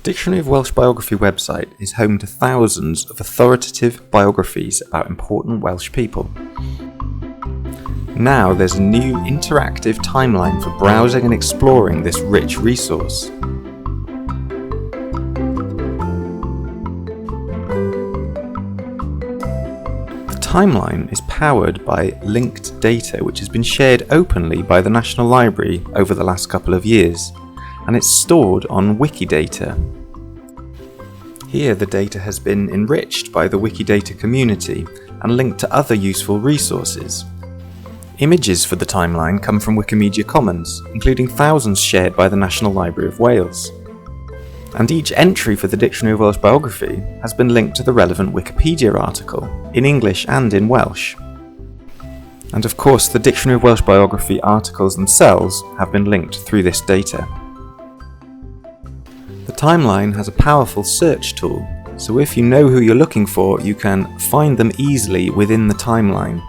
The Dictionary of Welsh Biography website is home to thousands of authoritative biographies about important Welsh people. Now there's a new interactive timeline for browsing and exploring this rich resource. The timeline is powered by linked data which has been shared openly by the National Library over the last couple of years, and it's stored on Wikidata. Here the data has been enriched by the Wikidata community and linked to other useful resources. Images for the timeline come from Wikimedia Commons, including thousands shared by the National Library of Wales. And each entry for the Dictionary of Welsh Biography has been linked to the relevant Wikipedia article, in English and in Welsh. And of course, the Dictionary of Welsh Biography articles themselves have been linked through this data. The timeline has a powerful search tool, so if you know who you're looking for, you can find them easily within the timeline.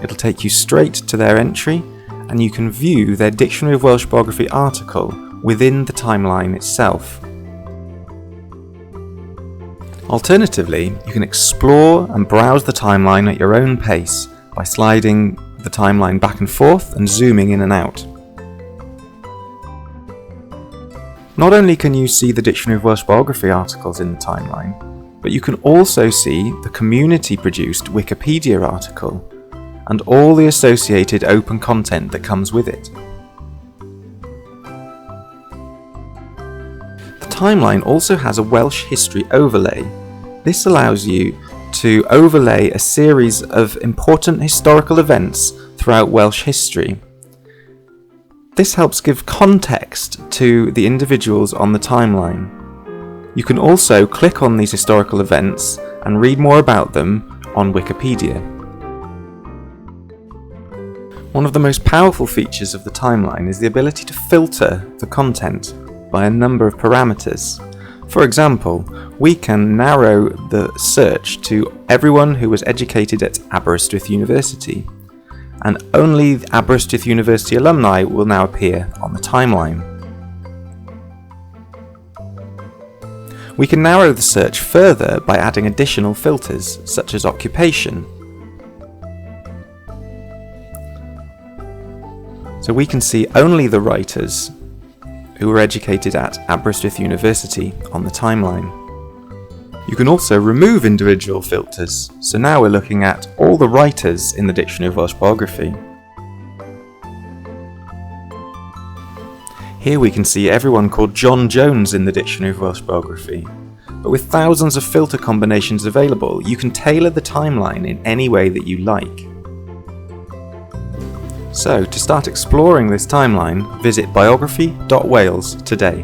It'll take you straight to their entry, and you can view their Dictionary of Welsh Biography article within the timeline itself. Alternatively, you can explore and browse the timeline at your own pace by sliding the timeline back and forth and zooming in and out. Not only can you see the Dictionary of Welsh Biography articles in the timeline, but you can also see the community-produced Wikipedia article and all the associated open content that comes with it. The timeline also has a Welsh history overlay. This allows you to overlay a series of important historical events throughout Welsh history. This helps give context to the individuals on the timeline. You can also click on these historical events and read more about them on Wikipedia. One of the most powerful features of the timeline is the ability to filter the content by a number of parameters. For example, we can narrow the search to everyone who was educated at Aberystwyth University, and only Aberystwyth University alumni will now appear on the timeline. We can narrow the search further by adding additional filters, such as occupation. So we can see only the writers who were educated at Aberystwyth University on the timeline. You can also remove individual filters, so now we're looking at all the writers in the Dictionary of Welsh Biography. Here we can see everyone called John Jones in the Dictionary of Welsh Biography, but with thousands of filter combinations available, you can tailor the timeline in any way that you like. So, to start exploring this timeline, visit biography.wales today.